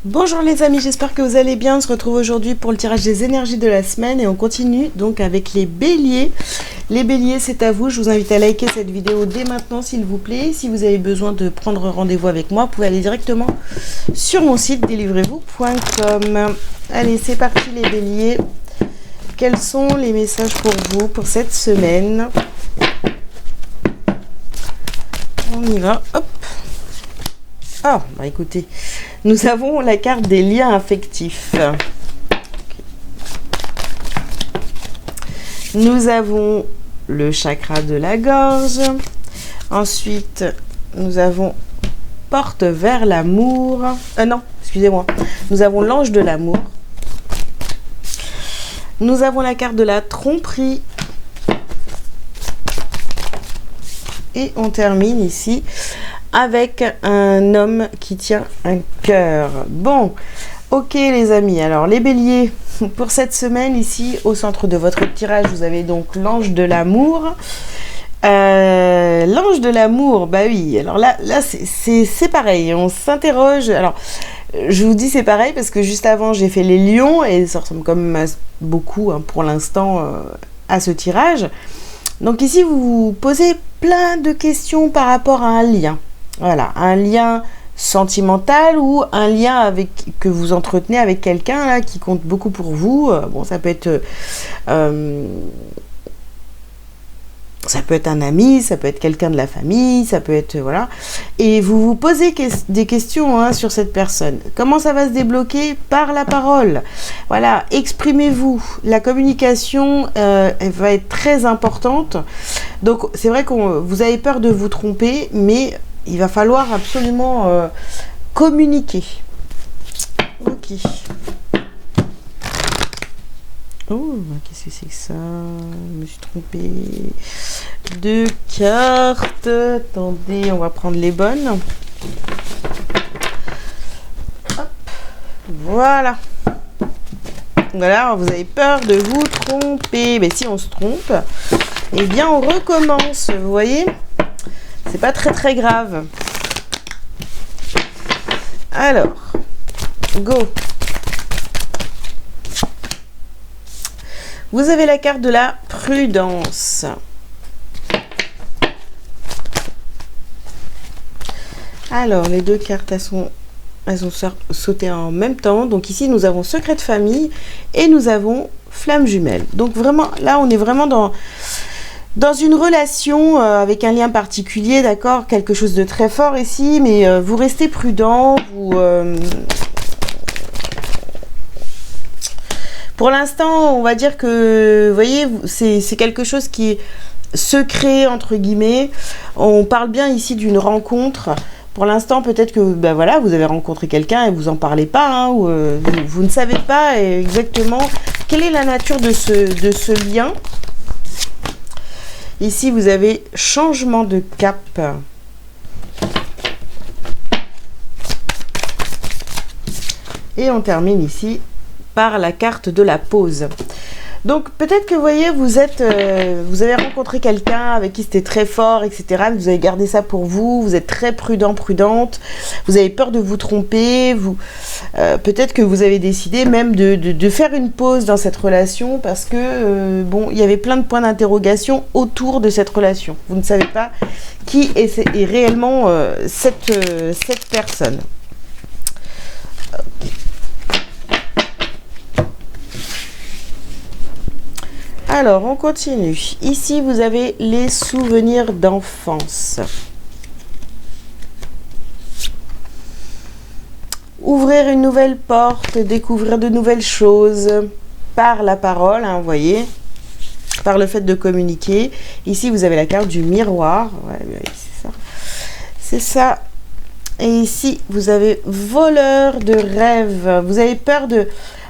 Bonjour les amis, j'espère que vous allez bien. On se retrouve aujourd'hui pour le tirage des énergies de la semaine et on continue donc avec les béliers. Les béliers, c'est à vous. Je vous invite à liker cette vidéo dès maintenant s'il vous plaît. Si vous avez besoin de prendre rendez-vous avec moi, vous pouvez aller directement sur mon site délivrez-vous.com. Allez, c'est parti les béliers. Quels sont les messages pour vous pour cette semaine? On y va, hop. Ah, bah écoutez, nous avons la carte des liens affectifs. Nous avons le chakra de la gorge. Ensuite, nous avons porte vers l'amour. Non, excusez-moi. Nous avons l'ange de l'amour. Nous avons la carte de la tromperie. Et on termine ici avec un homme qui tient un cœur. Bon, ok les amis, alors les béliers, pour cette semaine ici, au centre de votre tirage, vous avez donc l'ange de l'amour. L'ange de l'amour, bah oui, alors là c'est pareil, on s'interroge. Alors, je vous dis c'est pareil parce que juste avant, j'ai fait les lions et ça ressemble quand même beaucoup pour l'instant à ce tirage. Donc ici, vous vous posez plein de questions par rapport à un lien. Voilà, un lien sentimental ou un lien que vous entretenez avec quelqu'un là qui compte beaucoup pour vous. Bon, ça peut être un ami, ça peut être quelqu'un de la famille, ça peut être voilà. Et vous vous posez des questions sur cette personne. Comment ça va se débloquer? Par la parole. Voilà, exprimez-vous. La communication, elle va être très importante. Donc c'est vrai que vous avez peur de vous tromper, mais il va falloir absolument communiquer. Ok. Oh, qu'est-ce que c'est que ça? Je me suis trompée. 2 cartes. Attendez, on va prendre les bonnes. Hop. Voilà. Voilà, vous avez peur de vous tromper. Mais si on se trompe, eh bien on recommence. Vous voyez? C'est pas très grave. Alors, go. Vous avez la carte de la prudence. Alors, les 2 cartes, elles ont sauté en même temps. Donc ici, nous avons secret de famille et nous avons flamme jumelle. Donc vraiment, là, on est vraiment dans une relation avec un lien particulier, d'accord? Quelque chose de très fort ici, mais vous restez prudent. Pour l'instant, on va dire que, vous voyez, c'est quelque chose qui est secret, entre guillemets. On parle bien ici d'une rencontre. Pour l'instant, peut-être que ben voilà, vous avez rencontré quelqu'un et vous n'en parlez pas, ou vous ne savez pas exactement quelle est la nature de ce lien. Ici, vous avez changement de cap. Et on termine ici par la carte de la pause. Donc peut-être que vous voyez, vous avez rencontré quelqu'un avec qui c'était très fort, etc. Vous avez gardé ça pour vous. Vous êtes très prudent, prudente. Vous avez peur de vous tromper. Peut-être que vous avez décidé même de faire une pause dans cette relation parce que bon, il y avait plein de points d'interrogation autour de cette relation. Vous ne savez pas qui est réellement cette personne. Alors, on continue. Ici, vous avez les souvenirs d'enfance. Ouvrir une nouvelle porte, découvrir de nouvelles choses par la parole, vous voyez, par le fait de communiquer. Ici, vous avez la carte du miroir. Ouais, c'est ça. C'est ça. Et ici, vous avez voleur de rêve. Vous avez peur de...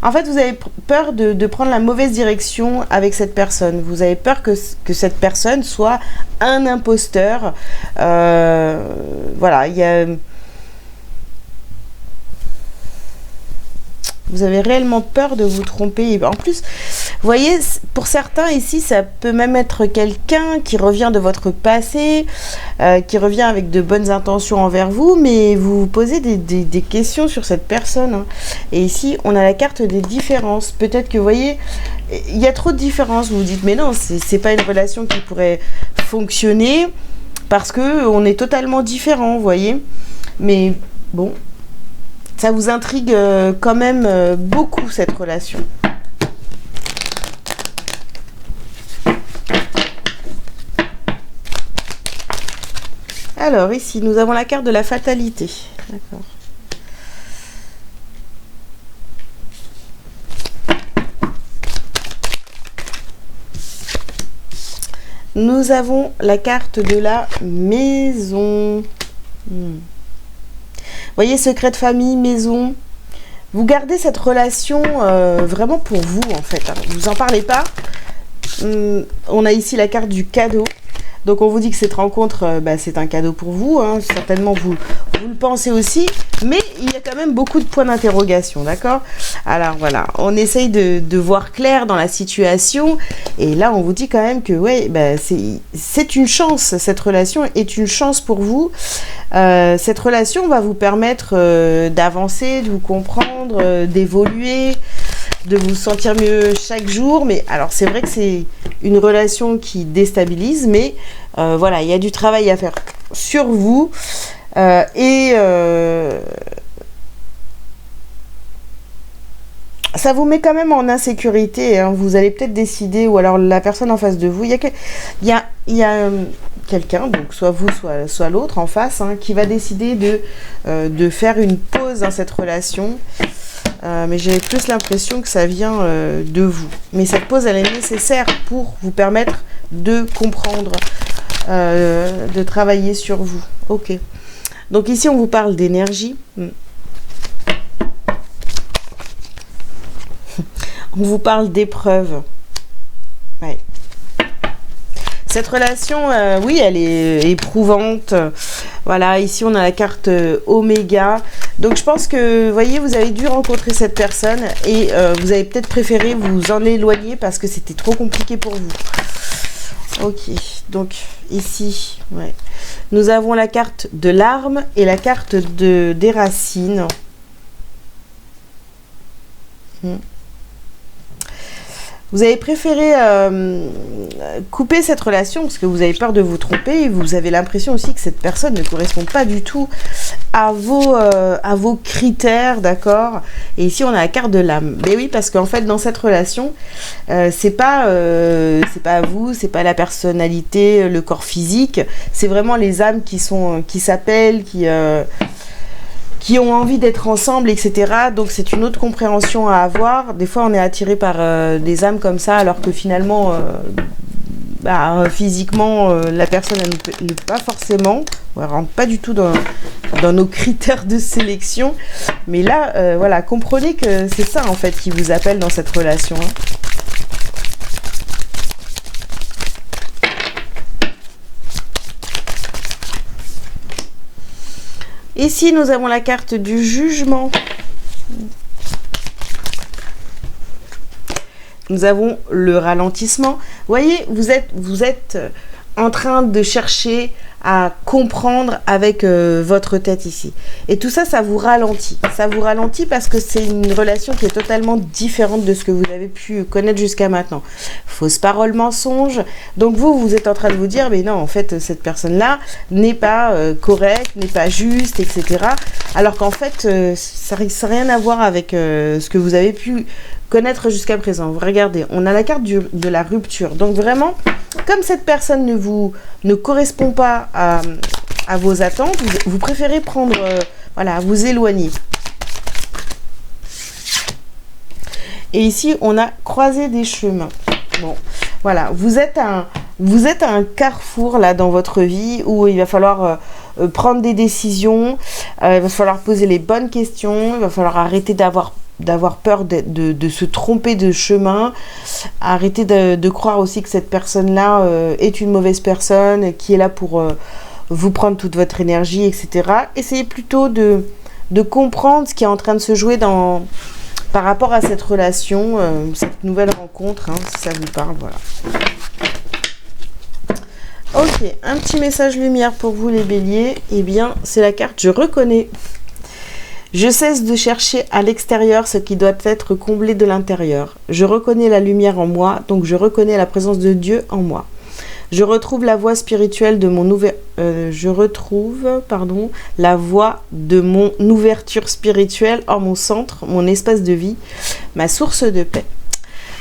En fait, vous avez peur de prendre la mauvaise direction avec cette personne. Vous avez peur que cette personne soit un imposteur. Voilà, il y a... Vous avez réellement peur de vous tromper. En plus, voyez, pour certains ici, ça peut même être quelqu'un qui revient de votre passé, qui revient avec de bonnes intentions envers vous, mais vous vous posez des questions sur cette personne, hein. Et ici, on a la carte des différences. Peut-être que, vous voyez, il y a trop de différences. Vous vous dites, mais non, c'est pas une relation qui pourrait fonctionner parce que on est totalement différents, vous voyez. Mais bon, ça vous intrigue quand même beaucoup, cette relation. Alors ici, nous avons la carte de la fatalité. D'accord. Nous avons la carte de la maison. Voyez, secret de famille, maison. Vous gardez cette relation vraiment pour vous, en fait, hein. Vous en parlez pas. On a ici la carte du cadeau. Donc on vous dit que cette rencontre, c'est un cadeau pour vous, hein. Certainement vous le pensez aussi, mais il y a quand même beaucoup de points d'interrogation, d'accord? Alors voilà, on essaye de voir clair dans la situation, et là on vous dit quand même que ouais, c'est une chance, cette relation est une chance pour vous. Cette relation va vous permettre d'avancer, de vous comprendre, d'évoluer, de vous sentir mieux chaque jour. Mais alors c'est vrai que c'est une relation qui déstabilise, mais voilà, il y a du travail à faire sur vous, ça vous met quand même en insécurité, hein. Vous allez peut-être décider, ou alors la personne en face de vous, il y a quelqu'un, donc soit vous, soit l'autre en face, hein, qui va décider de faire une pause dans cette relation. Mais j'ai plus l'impression que ça vient de vous. Mais cette pause, elle est nécessaire pour vous permettre de comprendre, de travailler sur vous. Ok. Donc ici, on vous parle d'énergie. On vous parle d'épreuves. Ouais. Cette relation, oui, elle est éprouvante. Voilà, ici on a la carte Oméga. Donc je pense que, vous voyez, vous avez dû rencontrer cette personne et vous avez peut-être préféré vous en éloigner parce que c'était trop compliqué pour vous. Ok, donc ici, ouais, nous avons la carte de l'arme et la carte des racines. Vous avez préféré couper cette relation parce que vous avez peur de vous tromper et vous avez l'impression aussi que cette personne ne correspond pas du tout à vos critères, d'accord? Et ici, on a la carte de l'âme. Mais oui, parce qu'en fait, dans cette relation, c'est pas vous, c'est pas la personnalité, le corps physique, c'est vraiment les âmes qui s'appellent, qui ont envie d'être ensemble, etc. Donc c'est une autre compréhension à avoir. Des fois on est attiré par des âmes comme ça, alors que finalement, physiquement, la personne elle ne peut pas forcément, elle rentre pas du tout dans nos critères de sélection. Mais là, voilà, comprenez que c'est ça en fait qui vous appelle dans cette relation, hein. Ici, nous avons la carte du jugement. Nous avons le ralentissement. Vous voyez, vous êtes en train de chercher à comprendre avec votre tête ici. Et tout ça, ça vous ralentit. Ça vous ralentit parce que c'est une relation qui est totalement différente de ce que vous avez pu connaître jusqu'à maintenant. Fausse parole, mensonge. Donc vous êtes en train de vous dire, mais non, en fait, cette personne-là n'est pas correcte, n'est pas juste, etc. Alors qu'en fait, ça n'a rien à voir avec ce que vous avez pu connaître jusqu'à présent. Vous regardez, on a la carte de la rupture. Donc vraiment, comme cette personne ne correspond pas à vos attentes, vous préférez prendre, voilà, vous éloigner. Et ici, on a croisé des chemins. Bon, voilà, vous êtes à un carrefour là dans votre vie où il va falloir prendre des décisions, il va falloir poser les bonnes questions, il va falloir arrêter d'avoir peur de se tromper de chemin, arrêter de croire aussi que cette personne-là est une mauvaise personne, qui est là pour vous prendre toute votre énergie, etc. Essayez plutôt de comprendre ce qui est en train de se jouer dans par rapport à cette relation, cette nouvelle rencontre, hein, si ça vous parle, voilà. Ok, un petit message lumière pour vous les béliers. Eh bien, c'est la carte « Je reconnais ». Je cesse de chercher à l'extérieur ce qui doit être comblé de l'intérieur. Je reconnais la lumière en moi, donc je reconnais la présence de Dieu en moi. Je retrouve la voie spirituelle de mon la voie de mon ouverture spirituelle en mon centre, mon espace de vie, ma source de paix.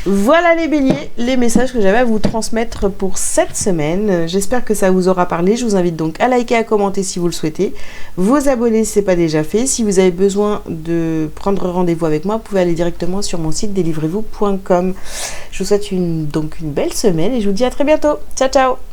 Voilà les béliers, les messages que j'avais à vous transmettre pour cette semaine. J'espère que ça vous aura parlé. Je vous invite donc à liker, à commenter si vous le souhaitez. Vous abonner si ce n'est pas déjà fait. Si vous avez besoin de prendre rendez-vous avec moi, vous pouvez aller directement sur mon site délivrez-vous.com. Je vous souhaite donc une belle semaine et je vous dis à très bientôt. Ciao, ciao!